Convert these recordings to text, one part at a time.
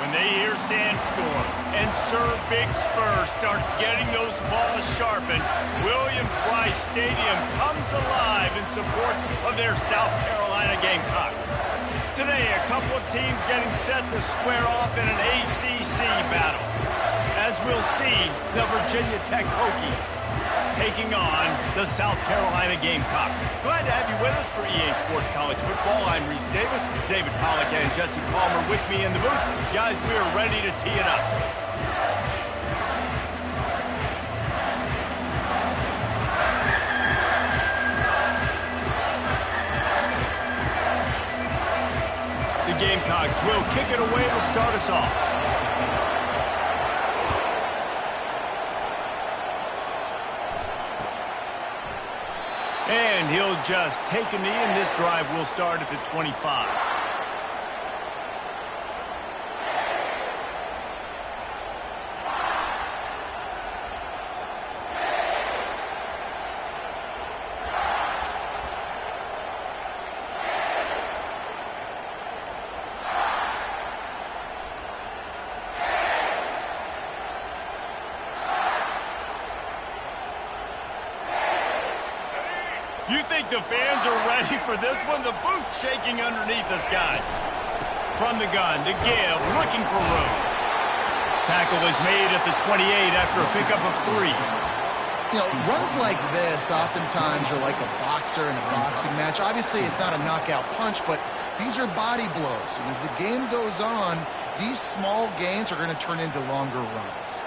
when they hear Sandstorm and Sir Big Spur starts getting those claws sharpened, Williams-Brice Stadium comes alive in support of their South Carolina Gamecocks. Today, a couple of teams getting set to square off in an ACC battle. As we'll see, the Virginia Tech Hokies taking on the South Carolina Gamecocks. Glad to have you with us for EA Sports College Football. I'm Reese Davis, David Pollack and Jesse Palmer with me in the booth. Guys, we are ready to tee it up. The Gamecocks will kick it away to start us off. And he'll just take a knee, and this drive will start at the 25. You think the fans are ready for this one? The booth's shaking underneath us, guys. From the gun to give, looking for room. Tackle is made at the 28 after a pickup of 3. You know, runs like this oftentimes are like a boxer in a boxing match. Obviously, it's not a knockout punch, but these are body blows. And as the game goes on, these small gains are going to turn into longer runs.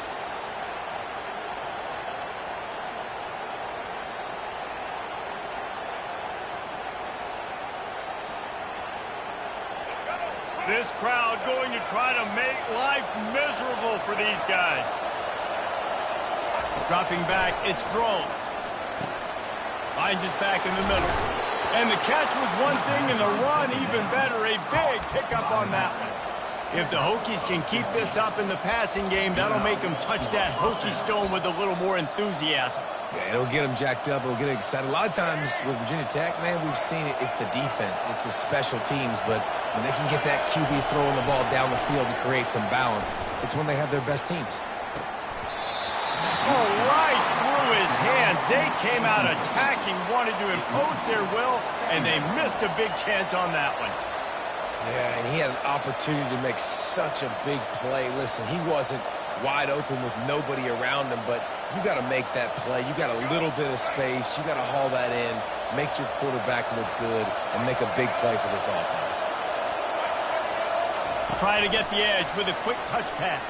This crowd going to try to make life miserable for these guys. Dropping back, it's Drones. Finds his back in the middle. And the catch was one thing, and the run even better. A big pickup on that one. If the Hokies can keep this up in the passing game, that'll make them touch that Hokie stone with a little more enthusiasm. Yeah, it'll get them jacked up. It'll get them excited. A lot of times with Virginia Tech, man, we've seen it. It's the defense. It's the special teams. But when they can get that QB throwing the ball down the field and create some balance, it's when they have their best teams. Oh, right through his hands. They came out attacking, wanted to impose their will, and they missed a big chance on that one. Yeah, and he had an opportunity to make such a big play. Listen, he wasn't wide open with nobody around him, but you got to make that play. You got a little bit of space. You got to haul that in, make your quarterback look good, and make a big play for this offense. Trying to get the edge with a quick touch pass.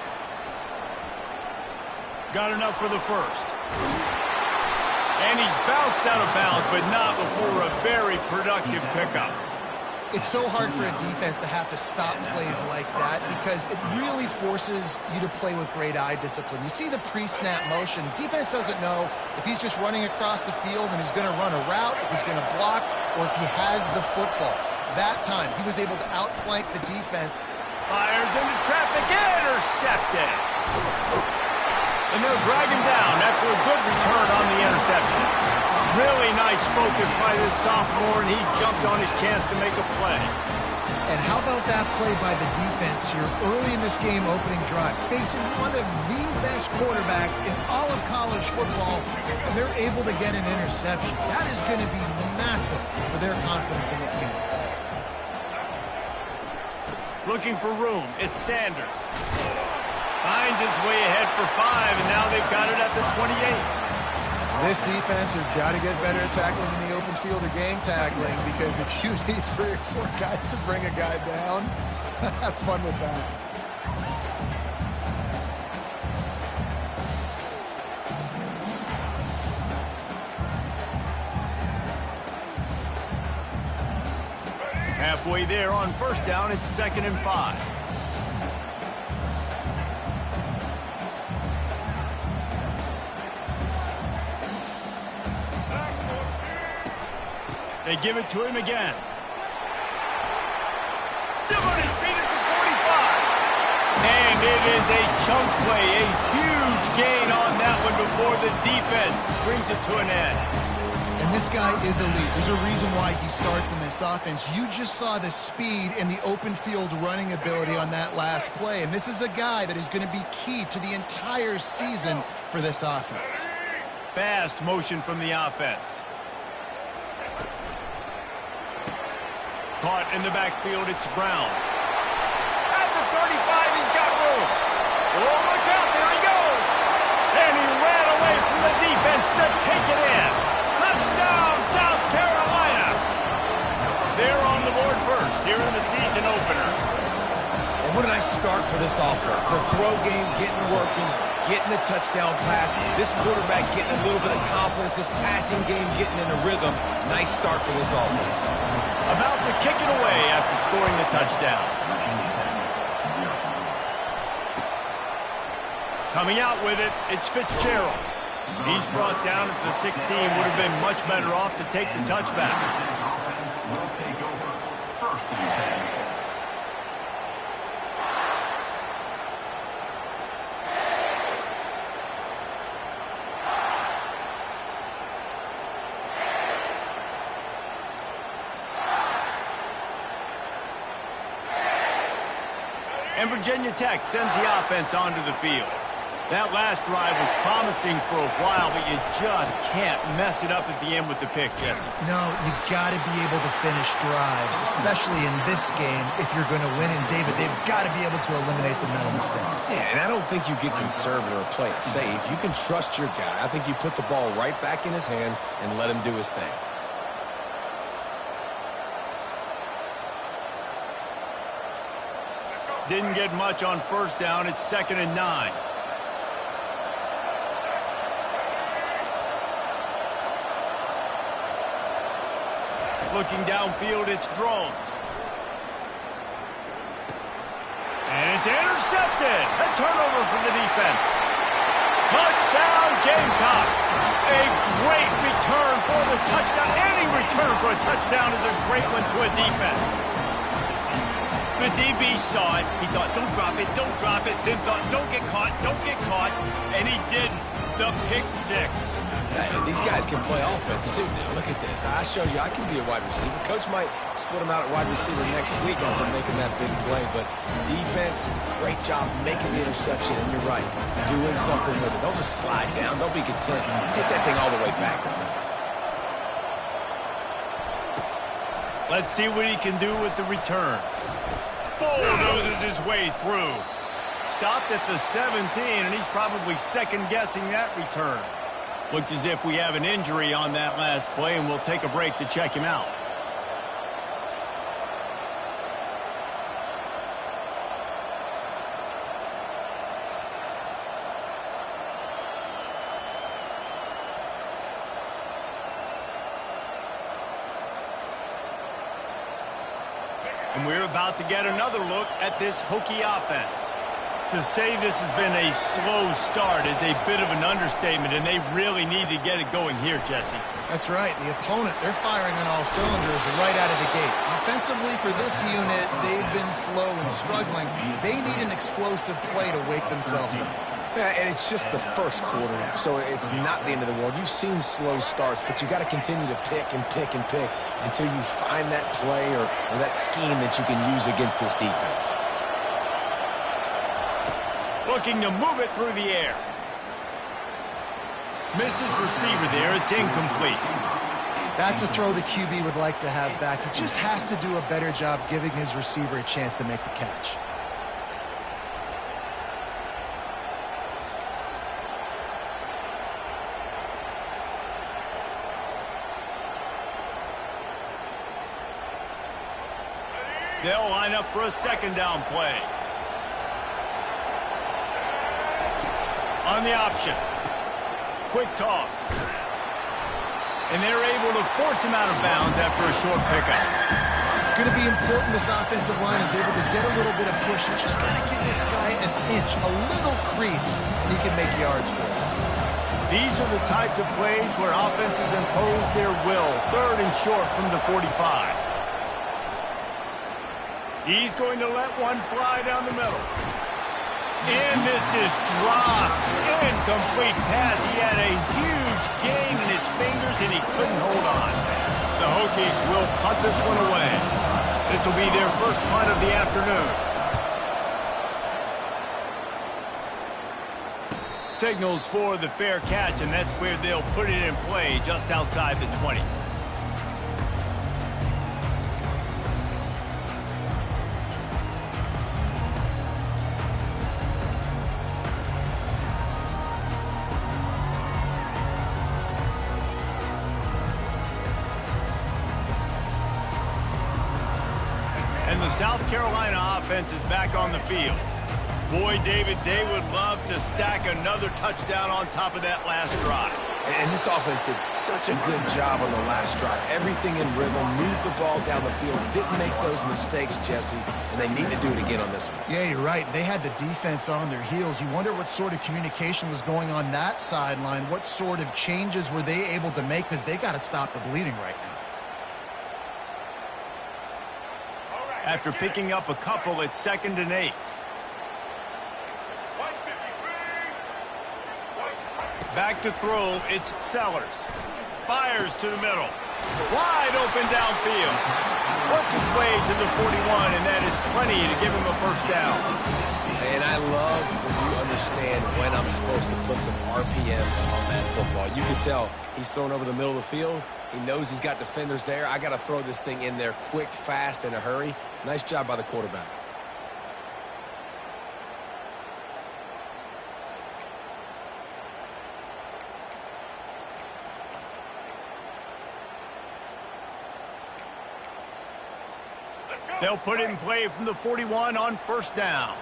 Got enough for the first. And he's bounced out of bounds, but not before a very productive pickup. It's so hard for a defense to have to stop plays like that because it really forces you to play with great eye discipline. You see the pre-snap motion. Defense doesn't know if he's just running across the field and he's going to run a route, if he's going to block, or if he has the football. That time, he was able to outflank the defense. Fires into traffic, intercepted. And they'll drag him down after a good return on the interception. Really nice focus by this sophomore, and he jumped on his chance to make a play. And how about that play by the defense here early in this game opening drive, facing one of the best quarterbacks in all of college football, and they're able to get an interception. That is going to be massive for their confidence in this game. Looking for room, it's Sanders. Finds his way ahead for 5, and now they've got it at the 28. This defense has got to get better at tackling in the open field or game tackling, because if you need 3 or 4 guys to bring a guy down, have fun with that. Halfway there on first down, it's 2nd and 5. They give it to him again. Still on his feet at the 45. And it is a chunk play, a huge gain on that one before the defense brings it to an end. And And this guy is elite. There's a reason why he starts in this offense. You just saw the speed and the open field running ability on that last play. And this is a guy that is going to be key to the entire season for this offense. Fast motion from the offense. Caught in the backfield, it's Brown. At the 35, he's got room. Oh, look out, there he goes. And he ran away from the defense to take it in. Touchdown, South Carolina. They're on the board first here in the season opener. And what a nice start for this offense. The throw game getting working, getting the touchdown pass. This quarterback getting a little bit of confidence. This passing game getting in a rhythm. Nice start for this offense. About to kick it away after scoring the touchdown. Coming out with it, it's Fitzgerald. He's brought down at the 16. Would have been much better off to take the touchback. Will take over first and 10. And Virginia Tech sends the offense onto the field. That last drive was promising for a while, but you just can't mess it up at the end with the pick, Jesse. No, you got to be able to finish drives, especially in this game if you're going to win. And, David, they've got to be able to eliminate the mental mistakes. Yeah, and I don't think you get conservative or play it safe. You can trust your guy. I think you put the ball right back in his hands and let him do his thing. Didn't get much on first down. It's 2nd and 9. Looking downfield, it's Drones. And it's intercepted. A turnover for the defense. Touchdown, Gamecocks. A great return for the touchdown. Any return for a touchdown is a great one to a defense. The DB saw it. He thought, don't drop it, don't drop it. Then thought, don't get caught, don't get caught. And he didn't. The pick six. Yeah, these guys can play offense, too. Now, look at this. I showed you I can be a wide receiver. Coach might split him out at wide receiver next week after making that big play. But defense, great job making the interception. And you're right, doing something with it. Don't just slide down. Don't be content. Take that thing all the way back. Let's see what he can do with the return. Bulldozes his way through. Stopped at the 17, and he's probably second-guessing that return. Looks as if we have an injury on that last play, and we'll take a break to check him out. And we're about to get another look at this Hokie offense. To say this has been a slow start is a bit of an understatement, and they really need to get it going here, Jesse. That's right. The opponent, they're firing on all cylinders right out of the gate. Offensively, for this unit, they've been slow and struggling. They need an explosive play to wake themselves up. Yeah, and it's just the first quarter, so it's not the end of the world. You've seen slow starts, but you got to continue to pick and pick and pick until you find that play or that scheme that you can use against this defense. Looking to move it through the air. Missed his receiver there. It's incomplete. That's a throw the QB would like to have back. He just has to do a better job giving his receiver a chance to make the catch. They'll line up for a second down play. On the option. Quick toss. And they're able to force him out of bounds after a short pickup. It's going to be important this offensive line is able to get a little bit of push. You just got to give this guy an inch, a little crease, and he can make yards for it. These are the types of plays where offenses impose their will. 3rd and short from the 45. He's going to let one fly down the middle. And this is dropped. Incomplete pass. He had a huge game in his fingers, and he couldn't hold on. The Hokies will punt this one away. This will be their first punt of the afternoon. Signals for the fair catch, and that's where they'll put it in play, just outside the 20. And the South Carolina offense is back on the field. Boy, David, they would love to stack another touchdown on top of that last drive. And this offense did such a good job on the last drive. Everything in rhythm, moved the ball down the field, didn't make those mistakes, Jesse, and they need to do it again on this one. Yeah, you're right. They had the defense on their heels. You wonder what sort of communication was going on that sideline. What sort of changes were they able to make, because they got to stop the bleeding right now. After picking up a couple, it's 2nd and 8. Back to throw, it's Sellers. Fires to the middle. Wide open downfield. Works his way to the 41, and that is plenty to give him a first down. And I love when you understand when I'm supposed to put some RPMs on that football. You can tell he's thrown over the middle of the field. He knows he's got defenders there. I got to throw this thing in there quick, fast, in a hurry. Nice job by the quarterback. They'll put it in play from the 41 on first down.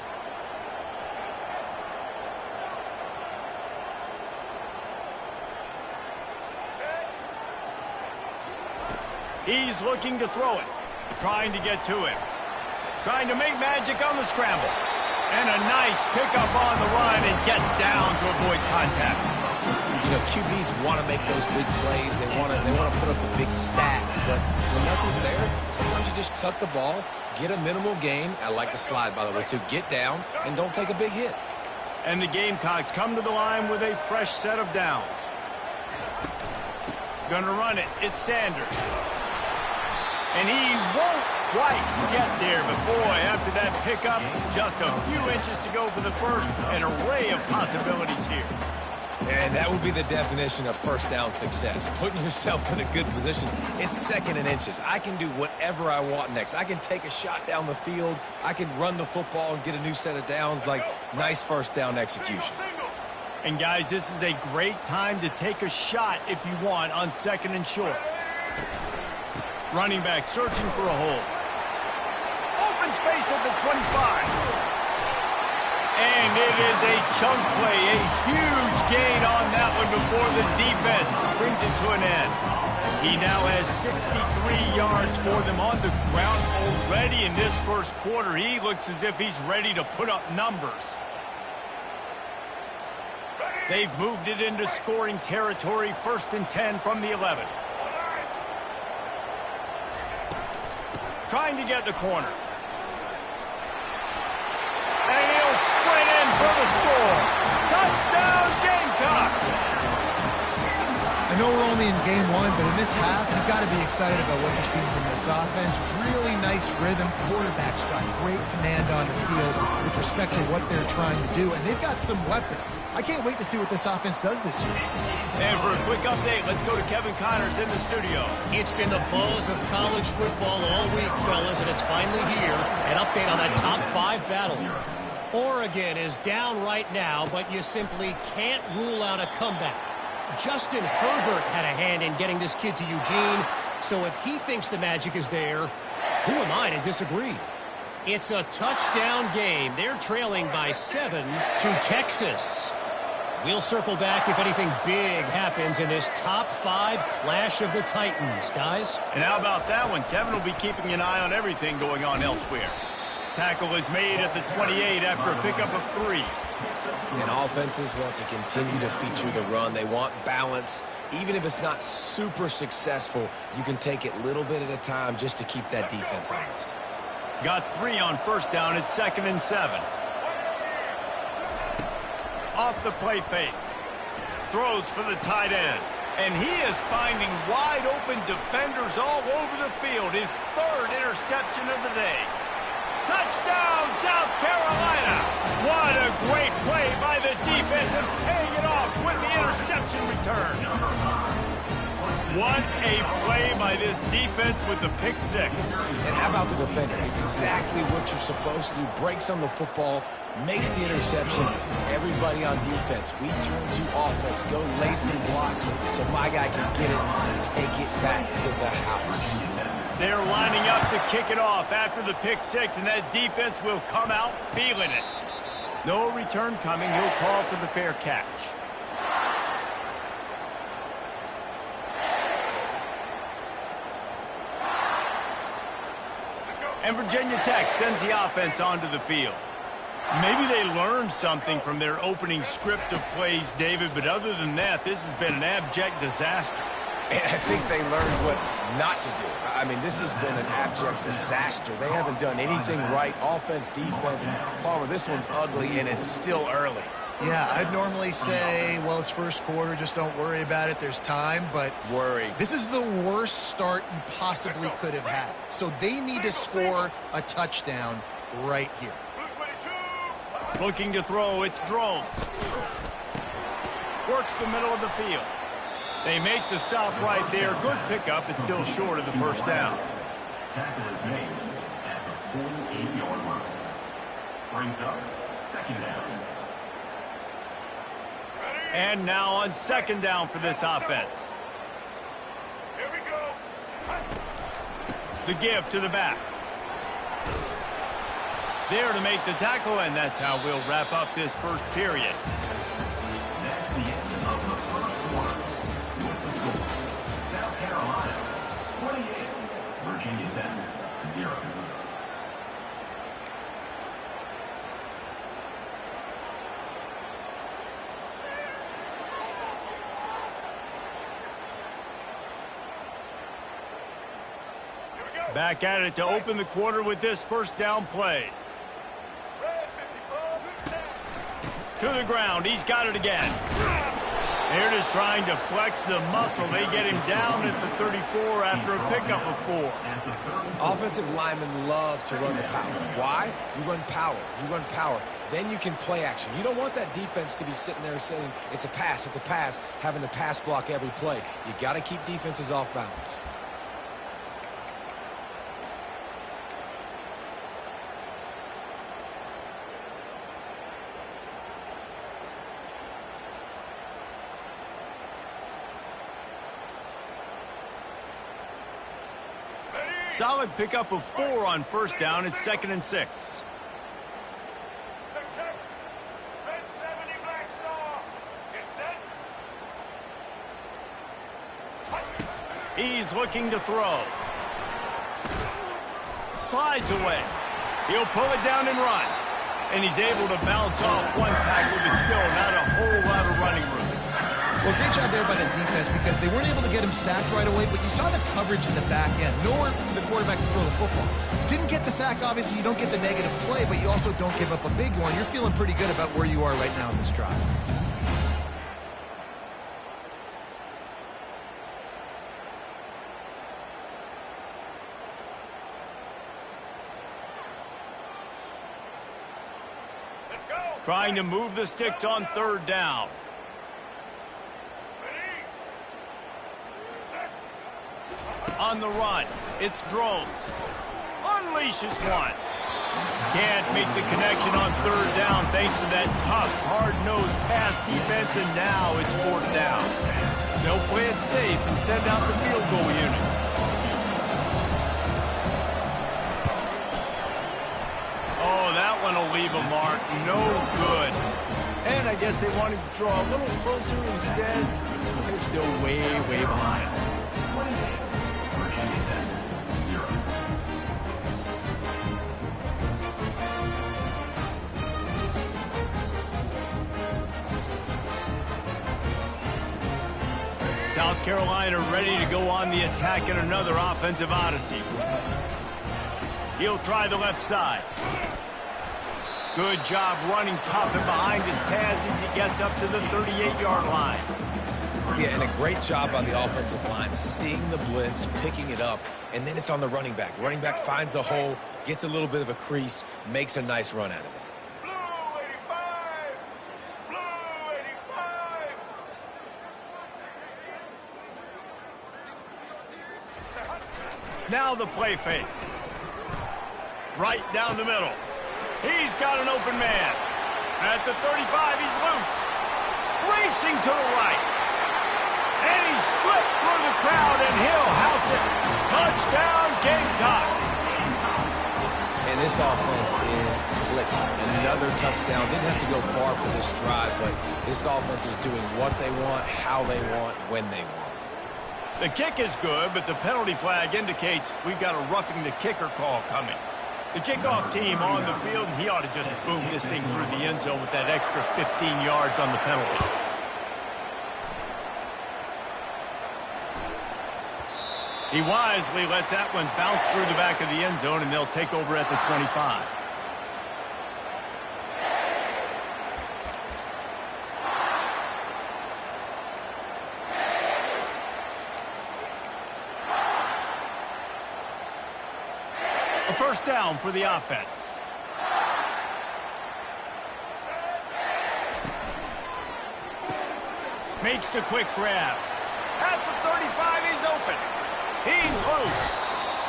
He's looking to throw it. Trying to get to him. Trying to make magic on the scramble. And a nice pickup on the run, and gets down to avoid contact. You know, QBs want to make those big plays. They want to put up the big stats. But when nothing's there, sometimes you just tuck the ball, get a minimal gain. I like the slide, by the way, too. Get down and don't take a big hit. And the Gamecocks come to the line with a fresh set of downs. Gonna run it. It's Sanders. And he won't quite get there, but boy, after that pickup, just a few inches to go for the first. An array of possibilities here. And that would be the definition of first down success. Putting yourself in a good position. It's 2nd and inches. I can do whatever I want next. I can take a shot down the field. I can run the football and get a new set of downs. Like, nice first down execution. And guys, this is a great time to take a shot if you want on 2nd and short. Running back searching for a hole. Open space at the 25. And it is a chunk play, a huge gain on that one before the defense brings it to an end. He now has 63 yards for them on the ground already in this first quarter. He looks as if he's ready to put up numbers. They've moved it into scoring territory, 1st and 10 from the 11. Trying to get the corner. And he'll sprint in for the score. Touchdown, Gamecocks! I know we're only in game one, but in this half, you've got to be excited about what you're seeing from this offense. Really nice rhythm. Quarterback's got great command on the field with respect to what they're trying to do, and they've got some weapons. I can't wait to see what this offense does this year. And for a quick update, let's go to Kevin Connors in the studio. It's been the buzz of college football all week, fellas, and it's finally here. An update on that top 5 battle. Oregon is down right now, but you simply can't rule out a comeback. Justin Herbert had a hand in getting this kid to Eugene, so if he thinks the magic is there, who am I to disagree? It's a touchdown game. They're trailing by 7 to Texas. We'll circle back if anything big happens in this top 5 clash of the Titans, guys. And how about that one? Kevin will be keeping an eye on everything going on elsewhere. Tackle is made at the 28 after a pickup of 3. And offenses want to continue to feature the run. They want balance. Even if it's not super successful, you can take it little bit at a time just to keep that defense honest. Got 3 on first down. It's 2nd and 7. Off the play fake. Throws for the tight end. And he is finding wide-open defenders all over the field. His third interception of the day. Touchdown, South Carolina! What a great play by the defense and paying it off with the interception return. What a play by this defense with the pick six. And how about the defender? Exactly what you're supposed to do. Breaks on the football, makes the interception. Everybody on defense, we turn to offense. Go lay some blocks so my guy can get it and take it back to the house. They're lining up to kick it off after the pick six, and that defense will come out feeling it. No return coming. He'll call for the fair catch. And Virginia Tech sends the offense onto the field. Maybe they learned something from their opening script of plays, David, but other than that, this has been an abject disaster. And I think they learned what not to do. I mean, this has been an abject disaster. They haven't done anything right, offense, defense. Palmer, this one's ugly, and it's still early. Yeah, I'd normally say, well, it's first quarter, just don't worry about it, there's time, but this is the worst start you possibly could have had. So they need to score a touchdown right here. Looking to throw, it's Drones. Works the middle of the field. They make the stop right there. Good pickup. It's still short of the first down. Tackle is made at the 48-yard line. Brings up second down. And now on second down for this offense. Here we go. The give to the back. There to make the tackle, and that's how we'll wrap up this first period. That's the end of the first quarter. With the score, South Carolina 28, Virginia Tech 0. Back at it to open the quarter with this first down play. To the ground. He's got it again. They're just trying to flex the muscle. They get him down at the 34 after a pickup of 4. Offensive linemen love to run the power. Why? You run power. You run power. Then you can play action. You don't want that defense to be sitting there saying, it's a pass, having to pass block every play. You got to keep defenses off balance. Solid pickup of 4 on first down. It's 2nd and 6. He's looking to throw. Slides away. He'll pull it down and run. And he's able to bounce off one tackle, but still not a whole lot of running room. Well, great job there by the defense because they weren't able to get him sacked right away, but you saw the coverage in the back end. Nowhere for the quarterback to throw the football. Didn't get the sack, obviously. You don't get the negative play, but you also don't give up a big one. You're feeling pretty good about where you are right now in this drive. Trying to move the sticks on third down. On the run, it's Drones. Unleashes one. Can't make the connection on third down thanks to that tough, hard-nosed pass defense, and now it's fourth down. They'll play it safe and send out the field goal unit. Oh, that one will leave a mark. No good. And I guess they wanted to draw a little closer instead. They're still way, way behind. South Carolina ready to go on the attack in another offensive odyssey. He'll try the left side. Good job running tough and behind his pads as he gets up to the 38-yard line. Yeah, and a great job by the offensive line, seeing the blitz, picking it up, and then it's on the running back. Running back finds the hole, gets a little bit of a crease, makes a nice run out of it. Blue 85! Blue 85! Now the play fake. Right down the middle. He's got an open man. At the 35, he's loose. Racing to the right. And he slipped through the crowd, and he'll house it. Touchdown, Gamecocks. And this offense is clicking. Another touchdown. Didn't have to go far for this drive, but this offense is doing what they want, how they want, when they want. The kick is good, but the penalty flag indicates we've got a roughing the kicker call coming. The kickoff team on the field, and he ought to just boom this thing through the end zone with that extra 15 yards on the penalty. He wisely lets that one bounce through the back of the end zone, and they'll take over at the 25. A first down for the offense. Makes the quick grab. At the 35, he's open. He's loose.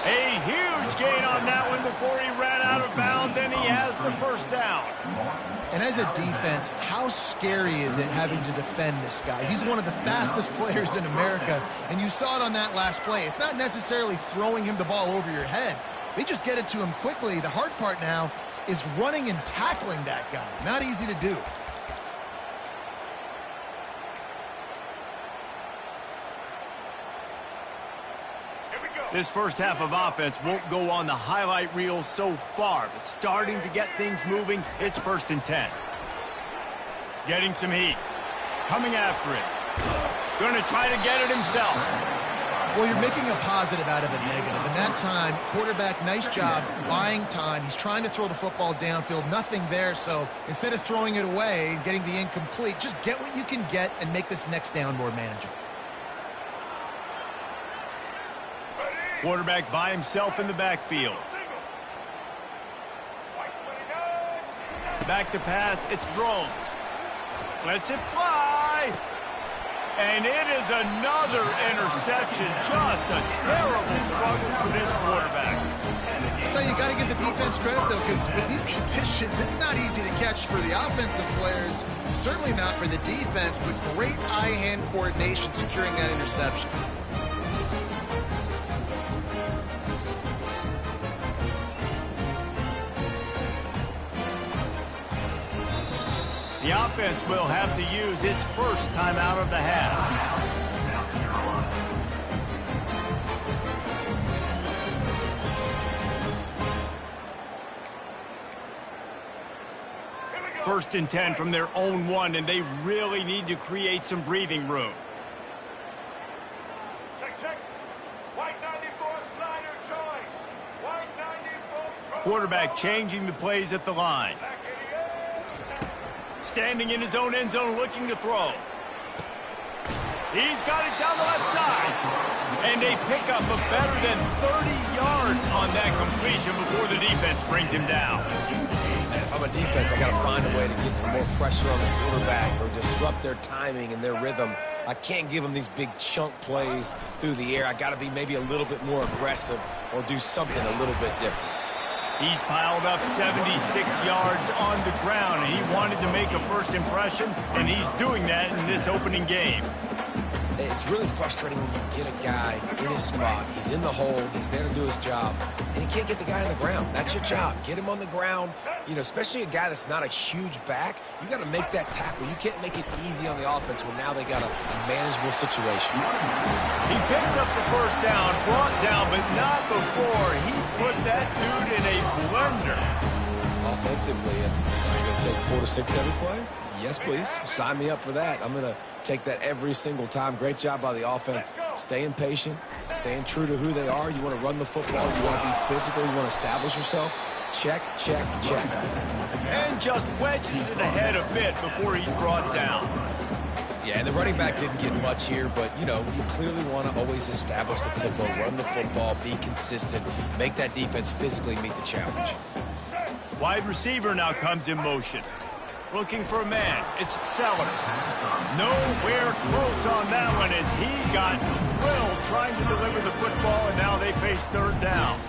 A huge gain on that one before he ran out of bounds, and he has the first down. And as a defense, how scary is it having to defend this guy? He's one of the fastest players in America, and you saw it on that last play. It's not necessarily throwing him the ball over your head. They just get it to him quickly. The hard part now is running and tackling that guy. Not easy to do. This first half of offense won't go on the highlight reel so far, but starting to get things moving, it's 1st and 10. Getting some heat. Coming after it. Going to try to get it himself. Well, you're making a positive out of a negative. And that time, quarterback, nice job buying time. He's trying to throw the football downfield. Nothing there. So instead of throwing it away and getting the incomplete, just get what you can get and make this next down more manageable. Quarterback by himself in the backfield. Back to pass. It's Drones. Lets it fly. And it is another interception. Just a terrible struggle for this quarterback. That's how you got to give the defense credit, though, because with these conditions, it's not easy to catch for the offensive players. Certainly not for the defense, but great eye-hand coordination securing that interception. The offense will have to use its first time out of the half. First and 10 from their own 1, and they really need to create some breathing room. Check. White 94 slider choice. White 94. Quarterback changing the plays at the line. Standing in his own end zone looking to throw. He's got it down the left side. And they pick up a better than 30 yards on that completion before the defense brings him down. If I'm a defense, I got to find a way to get some more pressure on the quarterback or disrupt their timing and their rhythm. I can't give them these big chunk plays through the air. I got to be maybe a little bit more aggressive or do something a little bit different. He's piled up 76 yards on the ground, and he wanted to make a first impression, and he's doing that in this opening game. It's really frustrating when you get a guy in his spot. He's in the hole. He's there to do his job. And he can't get the guy on the ground. That's your job. Get him on the ground. You know, especially a guy that's not a huge back. You got to make that tackle. You can't make it easy on the offense when now they got a manageable situation. He picks up the first down, brought down, but not before he put that dude in a blender. Offensively, are you going to take 4 to 6 every play? Yes, please. Sign me up for that. I'm going to take that every single time. Great job by the offense. Staying patient, staying true to who they are. You want to run the football. You want to be physical. You want to establish yourself. Check, check, check. And just wedges it ahead a bit before he's brought down. Yeah, and the running back didn't get much here, but, you clearly want to always establish the tempo, run the football, be consistent, make that defense physically meet the challenge. Wide receiver now comes in motion. Looking for a man. It's Sellers. Nowhere close on that one as he got drilled trying to deliver the football, and now they face third down.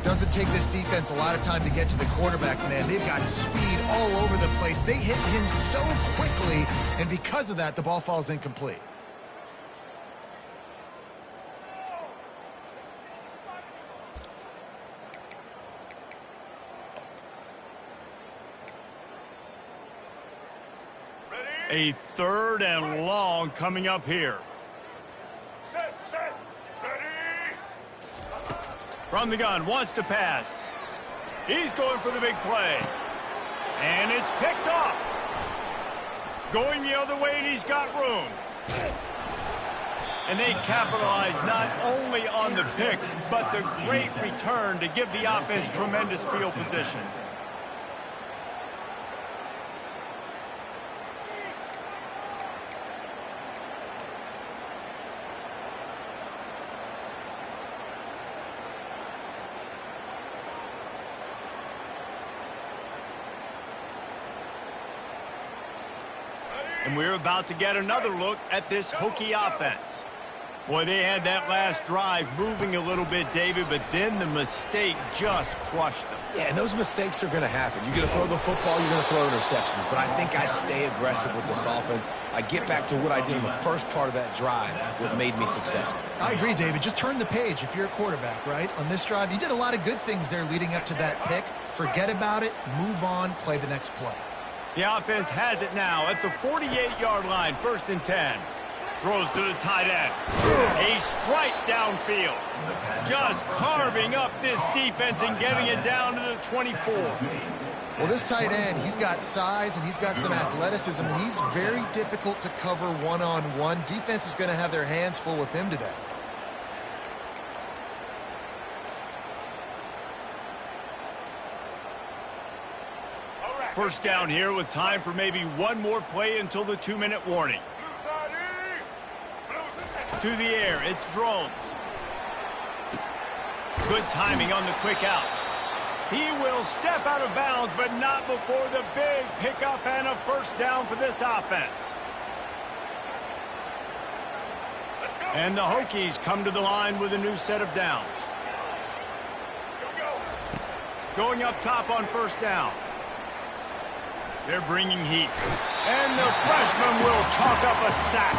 Doesn't take this defense a lot of time to get to the quarterback, man. They've got speed all over the place. They hit him so quickly, and because of that, the ball falls incomplete. A third and long coming up here. Set, ready. From the gun, wants to pass. He's going for the big play. And it's picked off. Going the other way, and he's got room. And they capitalize not only on the pick, but the great return to give the offense tremendous field position. And we're about to get another look at this Hokie offense. Boy, they had that last drive moving a little bit, David, but then the mistake just crushed them. Yeah, and those mistakes are going to happen. You're going to throw the football, you're going to throw interceptions. But I think I stay aggressive with this offense. I get back to what I did in the first part of that drive, what made me successful. I agree, David. Just turn the page if you're a quarterback, right? On this drive, you did a lot of good things there leading up to that pick. Forget about it, move on, play the next play. The offense has it now at the 48-yard line, 1st and 10. Throws to the tight end. A strike downfield. Just carving up this defense and getting it down to the 24. Well, this tight end, he's got size and he's got some athleticism, and he's very difficult to cover one-on-one. Defense is going to have their hands full with him today. First down here with time for maybe one more play until the 2-minute warning. To the air, it's Drones. Good timing on the quick out. He will step out of bounds, but not before the big pickup and a first down for this offense. And the Hokies come to the line with a new set of downs. Going up top on first down. They're bringing heat. And the freshman will chalk up a sack.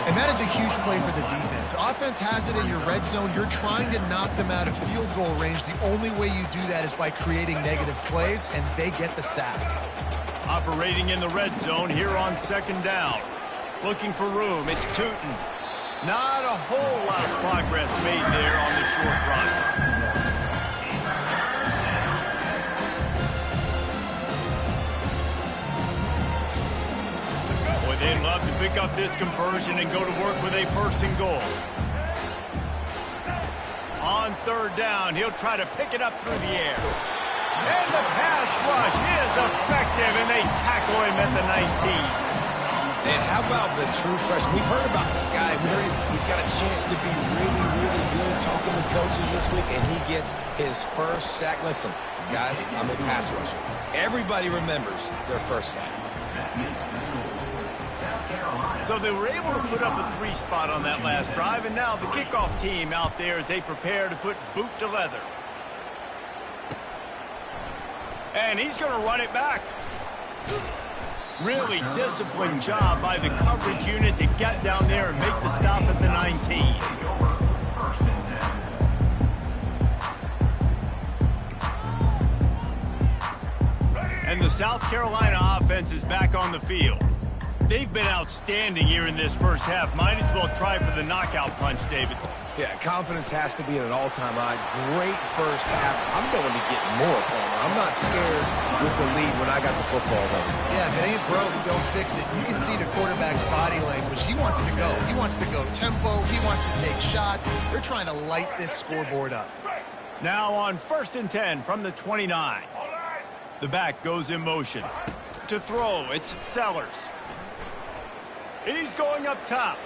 And that is a huge play for the defense. Offense has it in your red zone. You're trying to knock them out of field goal range. The only way you do that is by creating negative plays, and they get the sack. Operating in the red zone here on 2nd down. Looking for room. It's Tootin. Not a whole lot of progress made there on the short run. They'd love to pick up this conversion and go to work with a 1st and goal. On 3rd down, he'll try to pick it up through the air. And the pass rush is effective, and they tackle him at the 19. And how about the true freshman? We've heard about this guy. We heard he's got a chance to be really, really good talking to coaches this week, and he gets his first sack. Listen, guys, I'm a pass rusher. Everybody remembers their first sack. So they were able to put up a 3 spot on that last drive, and now the kickoff team out there as they prepare to put boot to leather. And he's going to run it back. Really disciplined job by the coverage unit to get down there and make the stop at the 19. And the South Carolina offense is back on the field. They've been outstanding here in this first half. Might as well try for the knockout punch, David. Yeah, confidence has to be at an all-time high. Great first half. I'm going to get more, Palmer. I'm not scared with the lead when I got the football, though. Yeah, if it ain't broke, don't fix it. You can see the quarterback's body language. He wants to go. He wants to go tempo. He wants to take shots. They're trying to light this scoreboard up. Now on 1st and 10 from the 29. The back goes in motion. To throw, it's Sellers. He's going up top.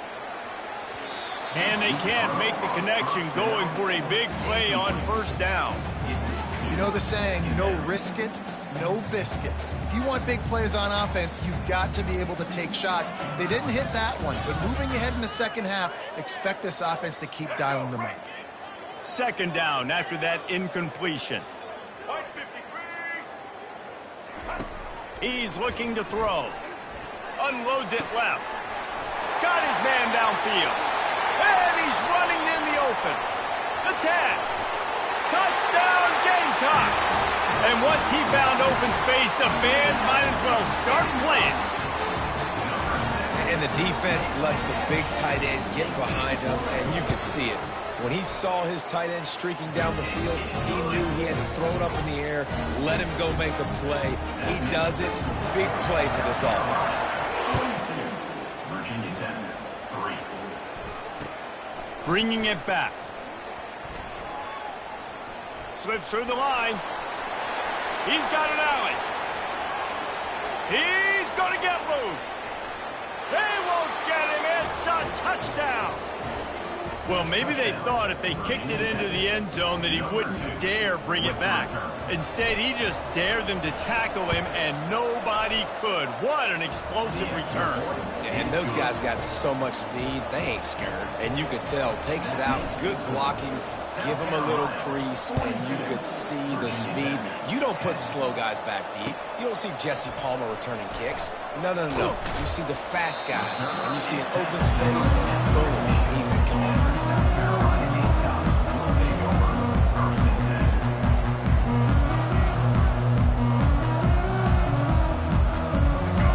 And they can't make the connection, going for a big play on 1st down. You know the saying, no risk it, no biscuit. If you want big plays on offense, you've got to be able to take shots. They didn't hit that one, but moving ahead in the second half, expect this offense to keep dialing them up. 2nd down after that incompletion. He's looking to throw. Unloads it left. Got his man downfield. And he's running in the open. The 10. Touchdown Gamecocks. And once he found open space, the band might as well start playing. And the defense lets the big tight end get behind him, and you can see it. When he saw his tight end streaking down the field, he knew he had to throw it up in the air, let him go make a play. He does it. Big play for this offense. Virginia's at 3. Bringing it back. Slips through the line. He's got an alley. He's going to get loose. They won't get him. It's a touchdown. Well, maybe they thought if they kicked it into the end zone that he wouldn't dare bring it back. Instead, he just dared them to tackle him, and nobody could. What an explosive return. And those guys got so much speed, they ain't scared. And you could tell, takes it out, good blocking, give him a little crease, and you could see the speed. You don't put slow guys back deep. You don't see Jesse Palmer returning kicks. No. You see the fast guys, and you see an open space, and boom, he's gone.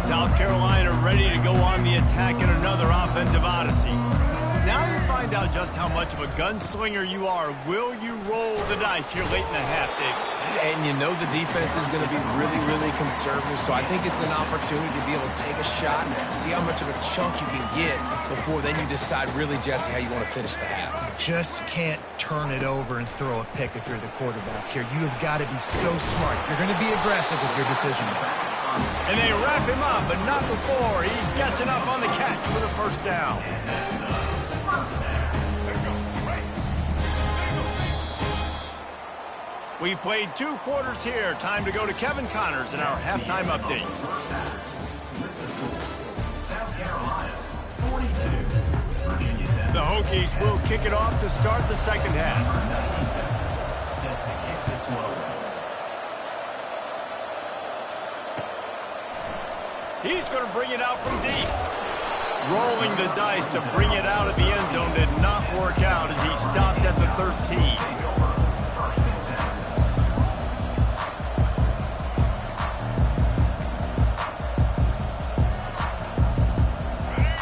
South Carolina ready to go on the attack in another offensive odyssey. Now you find out just how much of a gunslinger you are. Will you roll the dice here late in the half, Dave? And you know the defense is going to be really, really conservative, so I think it's an opportunity to be able to take a shot and see how much of a chunk you can get before then you decide really, Jesse, how you want to finish the half. Just can't turn it over and throw a pick if you're the quarterback here. You have got to be so smart. You're going to be aggressive with your decision. And they wrap him up, but not before he gets enough on the catch for the 1st down. We've played 2 quarters here. Time to go to Kevin Connors in our halftime update. South Carolina, 42. Virginia's at The Hokies will kick it off to start the second half. set to kick this one away. He's going to bring it out from deep. Rolling the dice to bring it out of the end zone did not work out as he stopped at the 13.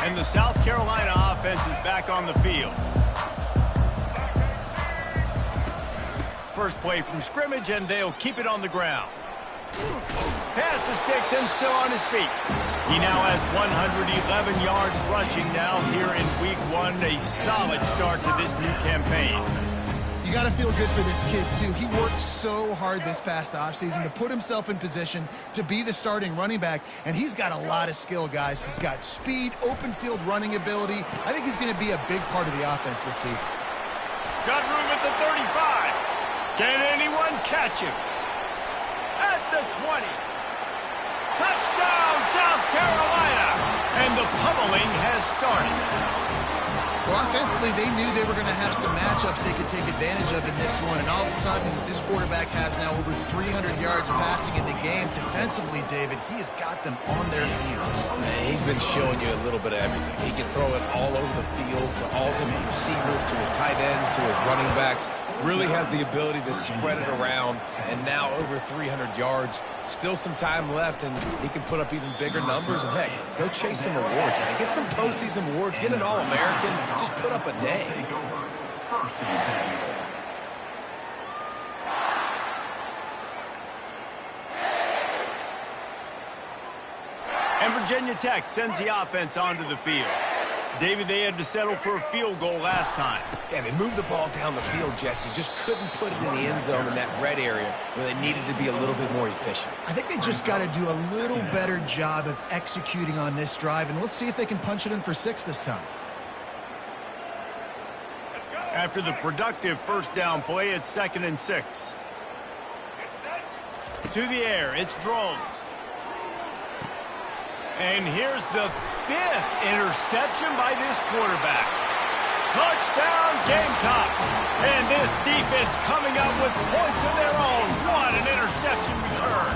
And the South Carolina offense is back on the field. First play from scrimmage, and they'll keep it on the ground. Pass the sticks and still on his feet. He now has 111 yards rushing now here in week 1. A solid start to this new campaign. You got to feel good for this kid, too. He worked so hard this past offseason to put himself in position to be the starting running back, and he's got a lot of skill, guys. He's got speed, open field running ability. I think he's going to be a big part of the offense this season. Got room at the 35. Can anyone catch him? At the 20. Touchdown, South Carolina! And the pummeling has started. Well, offensively, they knew they were going to have some matchups they could take advantage of in this one, and all of a sudden, this quarterback has now over 300 yards passing in the game. Defensively, David, he has got them on their heels. And he's been showing you a little bit of everything. He can throw it all over the field to all different receivers, to his tight ends, to his running backs. Really has the ability to spread it around, and now over 300 yards. Still some time left, and he can put up even bigger numbers. And, heck, go chase some awards, man. Get some postseason awards. Get an All-American. Just put up a day. And Virginia Tech sends the offense onto the field. David, they had to settle for a field goal last time. Yeah, they moved the ball down the field, Jesse. Just couldn't put it in the end zone in that red area where they needed to be a little bit more efficient. I think they just got to do a little better job of executing on this drive, and let's see if they can punch it in for 6 this time. After the productive first down play, it's 2nd and 6. To the air, it's Drones. And here's the 5th interception by this quarterback. Touchdown, Gamecocks! And this defense coming up with points of their own. What an interception return.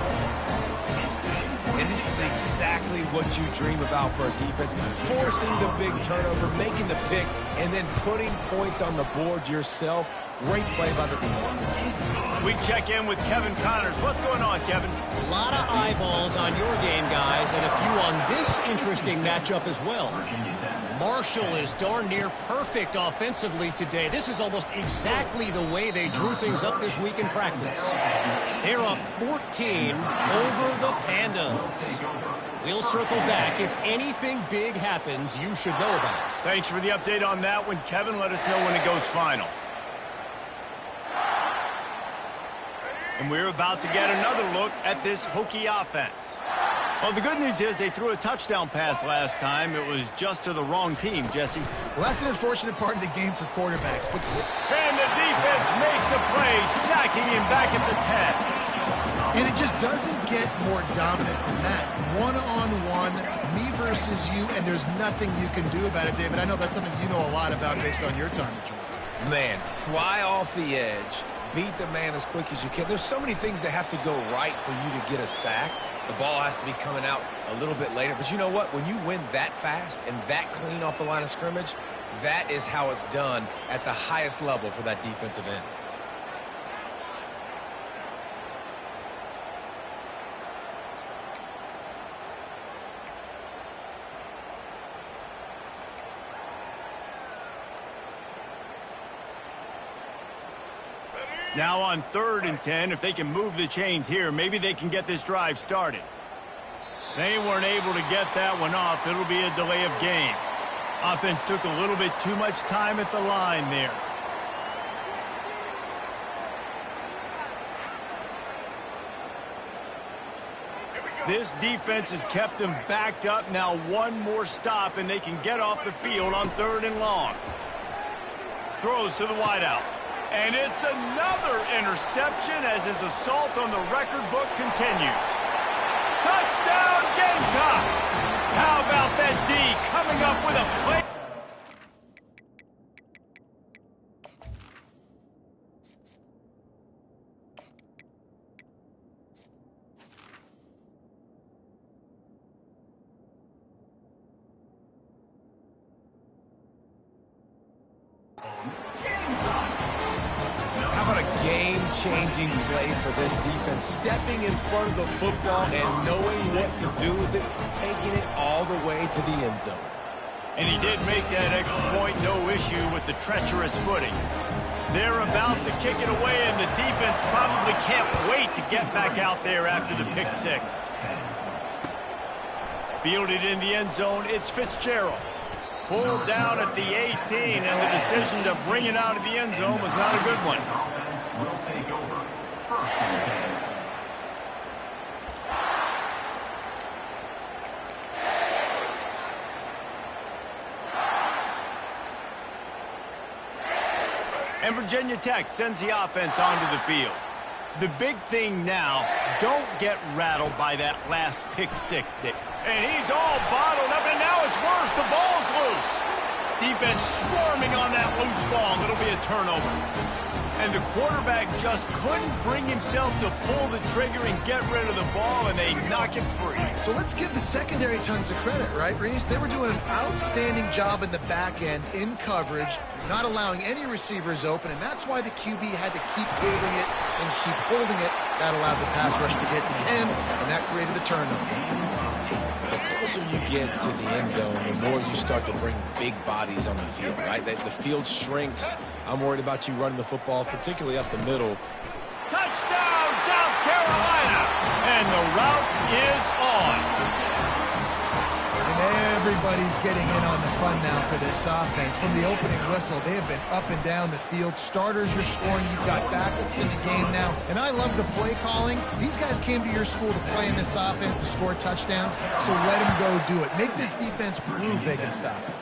And this is exactly what you dream about for a defense. Forcing the big turnover, making the pick, and then putting points on the board yourself. Great play by the defense. We check in with Kevin Connors. What's going on, Kevin? A lot of eyeballs on your game, guys, and a few on this interesting matchup as well. Marshall is darn near perfect offensively today. This is almost exactly the way they drew things up this week in practice. They're up 14 over the Pandas. We'll circle back. If anything big happens, you should know about it. Thanks for the update on that one, Kevin. Let us know when it goes final. And we're about to get another look at this Hokie offense. Well, the good news is they threw a touchdown pass last time. It was just to the wrong team, Jesse. Well, that's an unfortunate part of the game for quarterbacks. But and the defense makes a play, sacking him back at the 10. And it just doesn't get more dominant than that. One-on-one, me versus you, and there's nothing you can do about it, David. I know that's something you know a lot about based on your time at Georgia. Man, fly off the edge. Beat the man as quick as you can. There's so many things that have to go right for you to get a sack. The ball has to be coming out a little bit later. But you know what? When you win that fast and that clean off the line of scrimmage, that is how it's done at the highest level for that defensive end. Now on 3rd and 10, if they can move the chains here, maybe they can get this drive started. They weren't able to get that one off. It'll be a delay of game. Offense took a little bit too much time at the line there. This defense has kept them backed up. Now one more stop, and they can get off the field on 3rd and long. Throws to the wideout. And it's another interception as his assault on the record book continues. Touchdown, Gamecocks! How about that D coming up with a play? Game-changing play for this defense, stepping in front of the football and knowing what to do with it, taking it all the way to the end zone. And he did make that extra point, no issue with the treacherous footing. They're about to kick it away, and the defense probably can't wait to get back out there after the pick six. Fielded in the end zone, it's Fitzgerald. Pulled down at the 18, and the decision to bring it out of the end zone was not a good one. Will take over. 1st and 10. And Virginia Tech sends the offense onto the field. The big thing now, don't get rattled by that last pick six, Dick. And he's all bottled up, and now it's worse. The ball's loose. Defense swarming on that loose ball. It'll be a turnover. And the quarterback just couldn't bring himself to pull the trigger and get rid of the ball, and they knock it free. So let's give the secondary tons of credit, right, Reese? They were doing an outstanding job in the back end, in coverage, not allowing any receivers open, and that's why the QB had to keep holding it and keep holding it. That allowed the pass rush to get to him, and that created the turnover. The closer you get to the end zone, the more you start to bring big bodies on the field, right? The field shrinks. I'm worried about you running the football, particularly up the middle. Touchdown, South Carolina! And the route is on. And Everybody's getting in on the fun now for this offense. From the opening whistle, they have been up and down the field. Starters are scoring. You've got backups in the game now. And I love the play calling. These guys came to your school to play in this offense to score touchdowns, so let them go do it. Make this defense prove they can stop it.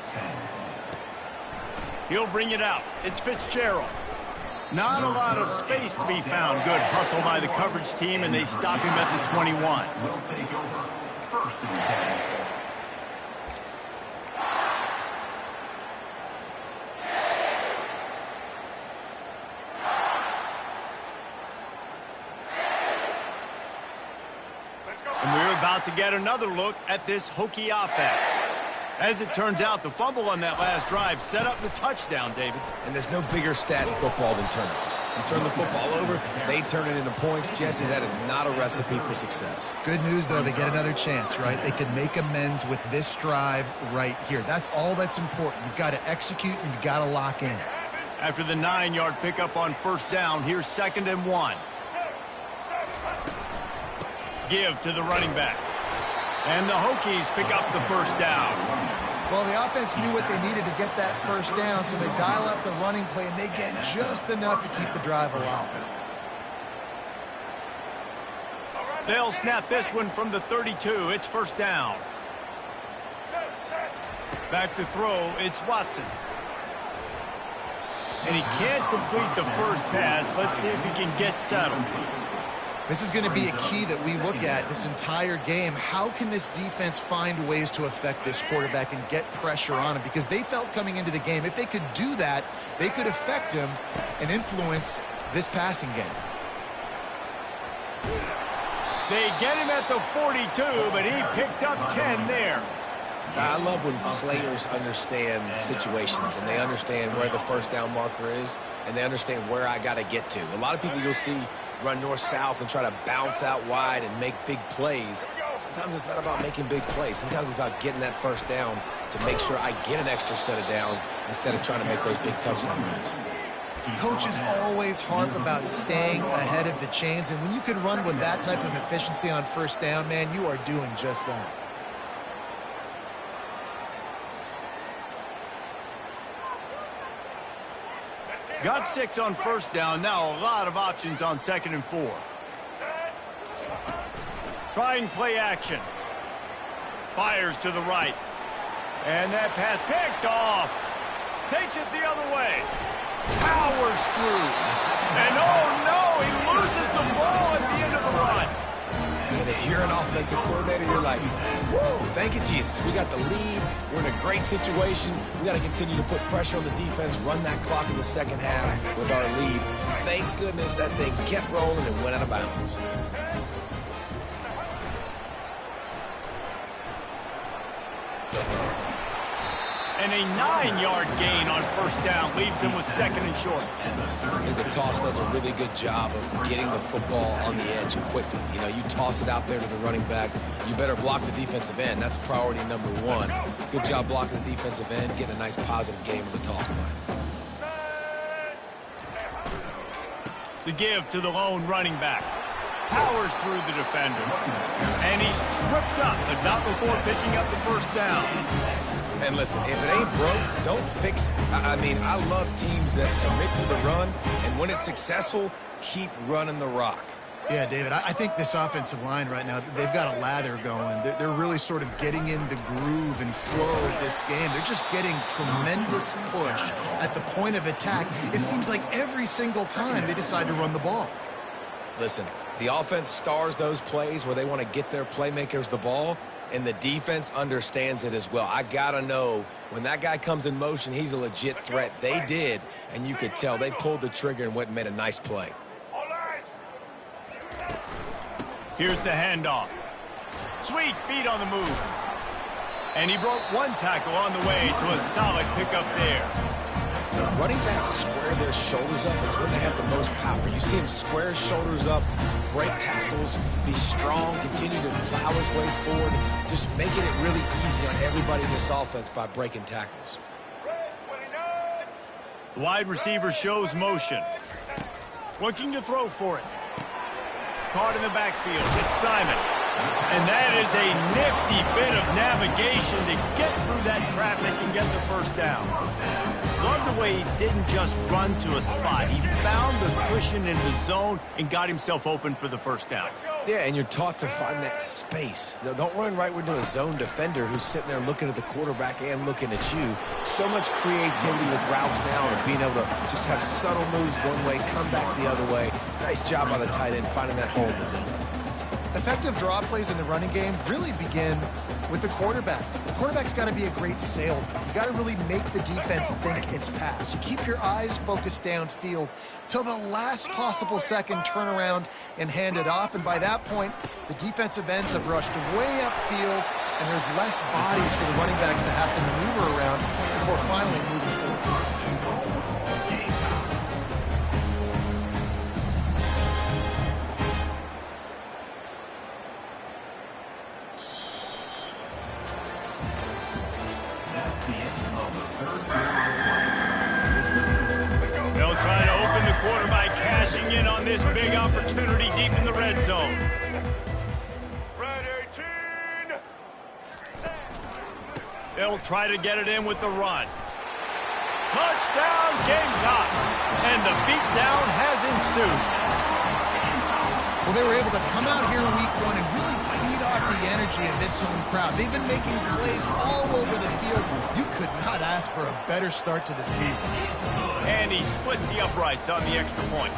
He'll bring it out. It's Fitzgerald. Not a lot of space to be found. Good hustle by the coverage team, and they stop him at the 21. Will take over. First and 10. And we're about to get another look at this Hokie offense. As it turns out, the fumble on that last drive set up the touchdown, David. And there's no bigger stat in football than turnovers. You turn the football over, they turn it into points. Jesse, that is not a recipe for success. Good news, though, they get another chance, right? They can make amends with this drive right here. That's all that's important. You've got to execute and you've got to lock in. After the 9-yard pickup on first down, here's 2nd and 1. Give to the running back. And the Hokies pick up the first down. Well, the offense knew what they needed to get that first down, so they dial up the running play, and they get just enough to keep the drive alive. They'll snap this one from the 32. It's first down. Back to throw. It's Watson. And he can't complete the first pass. Let's see if he can get settled. This is going to be a key that we look at this entire game. How can this defense find ways to affect this quarterback and get pressure on him? Because they felt coming into the game, if they could do that, they could affect him and influence this passing game. They get him at the 42, but he picked up 10 there. I love when players understand situations and they understand where the first down marker is and they understand where I got to get to. A lot of people you'll see run north-south and try to bounce out wide and make big plays. Sometimes it's not about making big plays. Sometimes it's about getting that first down to make sure I get an extra set of downs instead of trying to make those big touchdown runs. Coaches always harp about staying ahead of the chains, and when you can run with that type of efficiency on first down, man, you are doing just that. Got 6 on first down. Now a lot of options on 2nd and 4. Trying play action. Fires to the right. And that pass picked off. Takes it the other way. Powers through. And oh no, he loses the ball at the end of the run. And if you're an offensive coordinator, you're like, whoa, thank you, Jesus. We got the lead. We're in a great situation. We got to continue to put pressure on the defense, run that clock in the second half with our lead. Thank goodness that thing kept rolling and went out of bounds. And a 9-yard gain on first down leaves him with 2nd and short. I think the toss does a really good job of getting the football on the edge quickly. You know, you toss it out there to the running back. You better block the defensive end. That's priority number 1. Good job blocking the defensive end, getting a nice positive game with the toss play. The give to the lone running back. Powers through the defender. And he's tripped up, but not before picking up the first down. And listen, if it ain't broke, don't fix it. I mean, I love teams that commit to the run, and when it's successful, keep running the rock. Yeah, David, I think this offensive line right now, they've got a lather going. They're really sort of getting in the groove and flow of this game. They're just getting tremendous push at the point of attack. It seems like every single time they decide to run the ball. Listen, the offense stars those plays where they want to get their playmakers the ball, and the defense understands it as well. I got to know when that guy comes in motion, he's a legit threat. They did, and you could tell they pulled the trigger and went and made a nice play. Here's the handoff. Sweet feet on the move. And he broke 1 tackle on the way to a solid pickup there. Running backs square their shoulders up. It's when they have the most power. You see him square his shoulders up, break tackles, be strong, continue to plow his way forward, just making it really easy on everybody in this offense by breaking tackles. The wide receiver shows motion. Looking to throw for it. Caught in the backfield. It's Simon. And that is a nifty bit of navigation to get through that traffic and get the first down. Love the way he didn't just run to a spot. He found the cushion in the zone and got himself open for the first down. Yeah, and you're taught to find that space. Don't run right into a zone defender who's sitting there looking at the quarterback and looking at you. So much creativity with routes now and being able to just have subtle moves one way, come back the other way. Nice job by the tight end finding that hole in the zone. Effective draw plays in the running game really begin with the quarterback. The quarterback's got to be a great salesman. You got to really make the defense think it's pass. You keep your eyes focused downfield till the last possible second, turn around and hand it off. And by that point, the defensive ends have rushed way upfield, and there's less bodies for the running backs to have to maneuver around before finally moving forward. They'll try to open the quarter by cashing in on this big opportunity deep in the red zone. Red 18. They'll try to get it in with the run. Touchdown, Gamecocks! And the beatdown has ensued. Well, they were able to come out here in week one and really feed off the energy of this home crowd. They've been making plays all over the field. You could not ask for a better start to the season. And he splits the uprights on the extra point.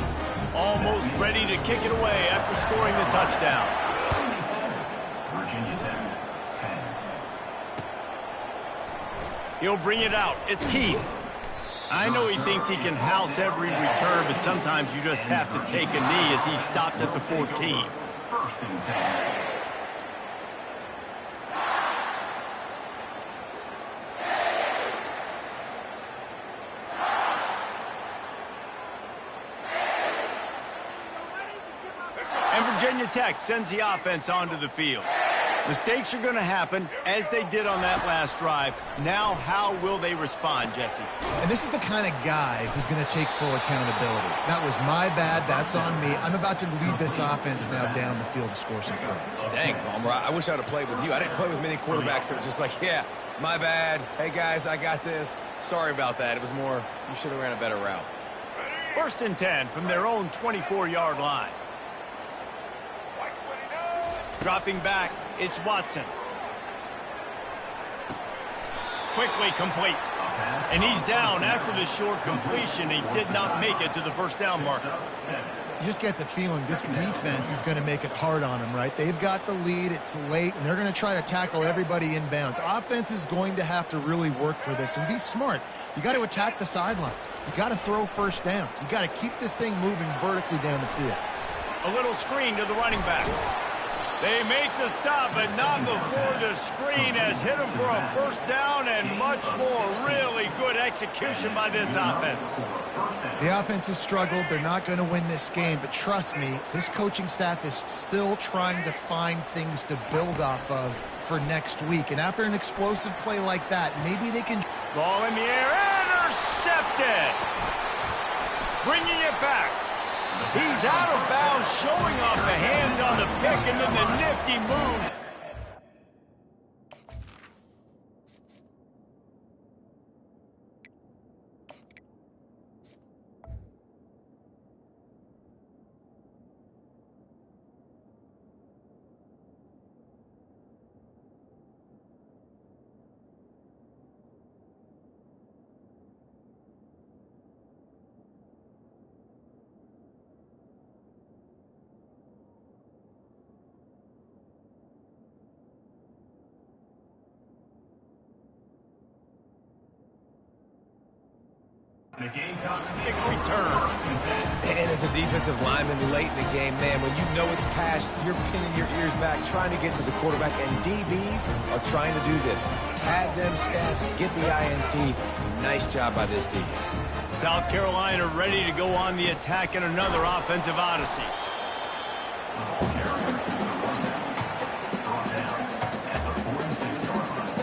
Almost ready to kick it away after scoring the touchdown. Virginia Tech, 10. He'll bring it out. It's Keith. I know he thinks he can house every return, but sometimes you just have to take a knee as he stopped at the 14. First and 10. And Virginia Tech sends the offense onto the field. Mistakes are going to happen, as they did on that last drive. Now, how will they respond, Jesse? And this is the kind of guy who's going to take full accountability. That was my bad. That's on me. I'm about to lead this offense now down the field and score some points. Dang, Palmer, I wish I'd have played with you. I didn't play with many quarterbacks that were just like, yeah, my bad. Hey, guys, I got this. Sorry about that. It was more, you should have ran a better route. First and 10 from their own 24-yard line. Dropping back, it's Watson. Quickly complete. And he's down after the short completion. He did not make it to the first down marker. You just get the feeling this defense is going to make it hard on them, right? They've got the lead. It's late, and they're going to try to tackle everybody inbounds. Offense is going to have to really work for this and be smart. You got to attack the sidelines. You got to throw first downs. You got to keep this thing moving vertically down the field. A little screen to the running back. They make the stop, but not before the screen has hit them for a first down and much more. Really good execution by this offense. The offense has struggled. They're not going to win this game, but trust me, this coaching staff is still trying to find things to build off of for next week. And after an explosive play like that, maybe they can... Ball in the air, intercepted! Bringing it back. He's out of bounds, showing off the hands on the pick, and then the nifty move. The Gamecocks Big return. And as a defensive lineman late in the game, man, when you know it's past, you're pinning your ears back, trying to get to the quarterback, and DBs are trying to do this. Add them stats, get the INT. Nice job by this D. South Carolina ready to go on the attack in another offensive odyssey. brought down at the 46-yard line.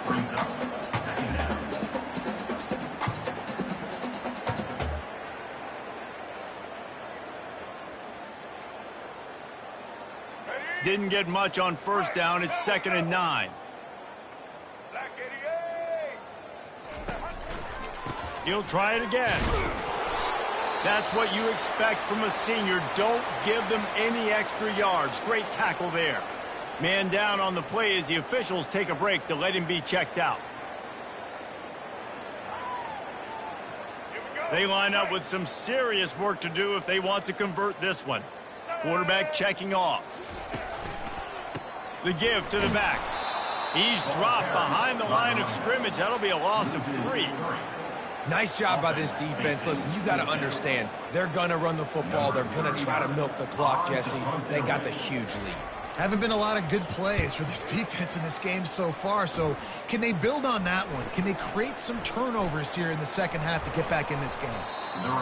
Brings up second down. Didn't get much on first down. It's 2nd and 9. Black 88. He'll try it again. That's what you expect from a senior. Don't give them any extra yards. Great tackle there. Man down on the play as the officials take a break to let him be checked out. They line up with some serious work to do if they want to convert this one. Quarterback checking off. The give to the back. He's dropped behind the line of scrimmage. That'll be a loss of 3. Nice job by this defense. Listen, you got to understand, they're going to run the football. They're going to try to milk the clock, Jesse. They got the huge lead. Haven't been a lot of good plays for this defense in this game so far, so can they build on that one? Can they create some turnovers here in the second half to get back in this game?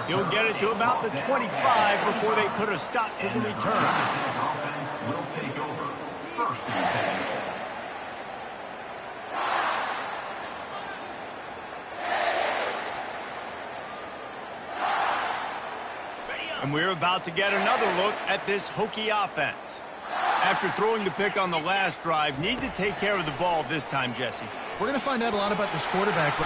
He'll get it to about the 25 before they put a stop to the return. Offense will take over. 1st and 10. And we're about to get another look at this Hokie offense. After throwing the pick on the last drive, need to take care of the ball this time, Jesse. We're going to find out a lot about this quarterback.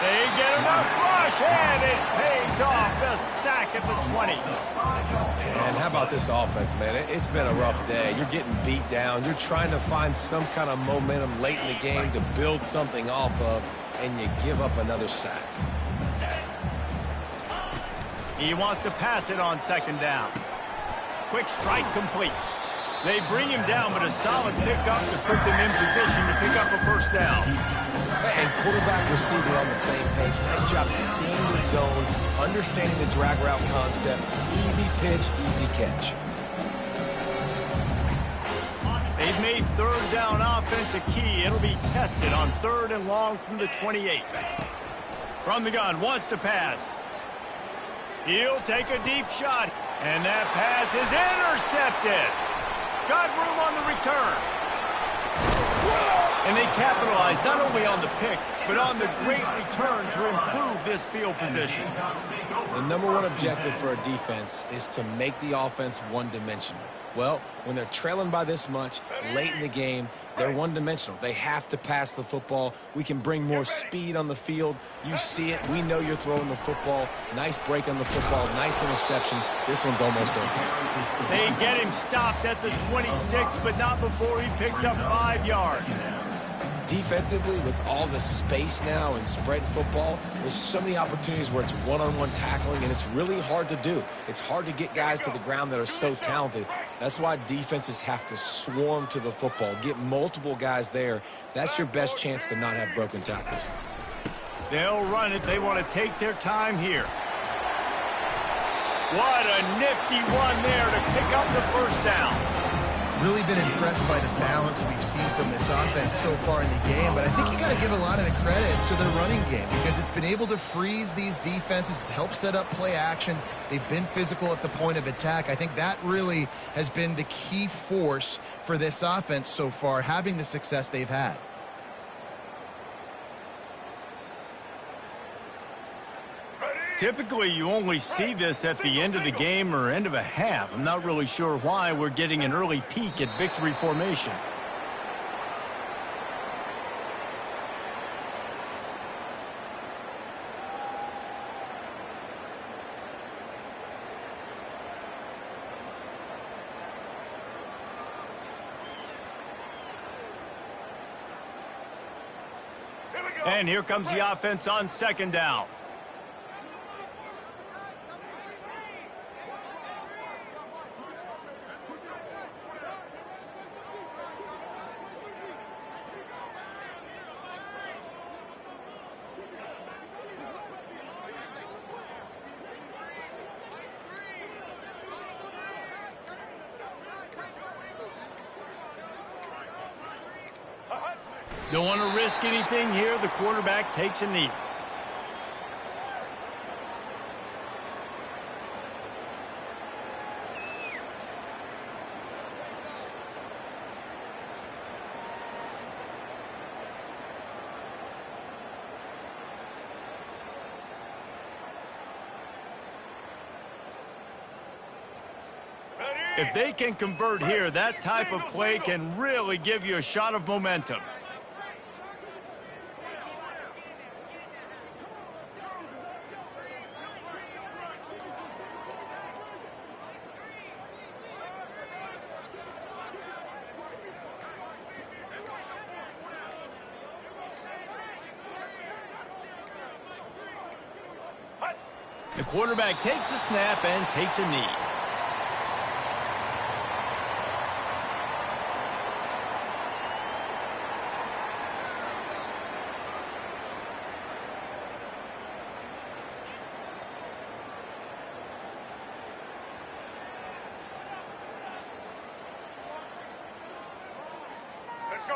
They get enough rush, and it pays off. The sack at the 20. And how about this offense, man? It's been a rough day. You're getting beat down. You're trying to find some kind of momentum late in the game to build something off of, and you give up another sack. He wants to pass it on 2nd down. Quick strike complete. They bring him down, but a solid pickup to put them in position to pick up a 1st down. And quarterback receiver on the same page. Nice job seeing the zone, understanding the drag route concept. Easy pitch, easy catch. They've made 3rd down offense a key. It'll be tested on 3rd and long from the 28. From the gun, wants to pass. He'll take a deep shot, and that pass is intercepted. Got room on the return. And they capitalize not only on the pick, but on the great return to improve this field position. The #1 objective for a defense is to make the offense one-dimensional. Well, when they're trailing by this much, late in the game, they're one-dimensional. They have to pass the football. We can bring more speed on the field. You see it. We know you're throwing the football. Nice break on the football. Nice interception. This one's almost over. They get him stopped at the 26, but not before he picks up 5 yards. Defensively, with all the space now and spread football, there's so many opportunities where it's one-on-one tackling, and it's really hard to do. It's hard to get guys to the ground that are so talented. That's why defenses have to swarm to the football, get multiple guys there. That's your best chance to not have broken tackles. They'll run it. They want to take their time here. What a nifty one there to pick up the 1st down. Really been impressed by the balance we've seen from this offense so far in the game, but I think you got to give a lot of the credit to the running game because it's been able to freeze these defenses, it's helped set up play action. They've been physical at the point of attack. I think that really has been the key force for this offense so far, having the success they've had. Typically, you only see this at the end of the game or end of a half. I'm not really sure why we're getting an early peek at victory formation. And here comes the offense on 2nd down. Don't want to risk anything here. The quarterback takes a knee. Ready? If they can convert here, that type of play can really give you a shot of momentum. The quarterback takes a snap and takes a knee.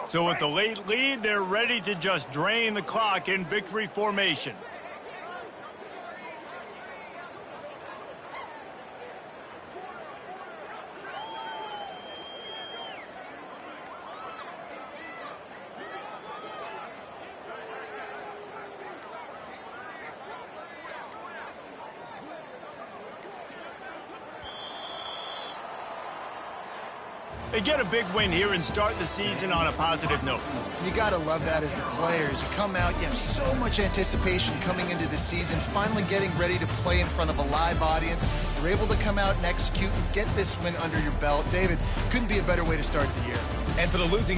So with the late lead, they're ready to just drain the clock in victory formation. They get a big win here and start the season on a positive note. You got to love that as the players. You come out, you have so much anticipation coming into the season, finally getting ready to play in front of a live audience. You're able to come out and execute and get this win under your belt. David, couldn't be a better way to start the year. And for the losing team,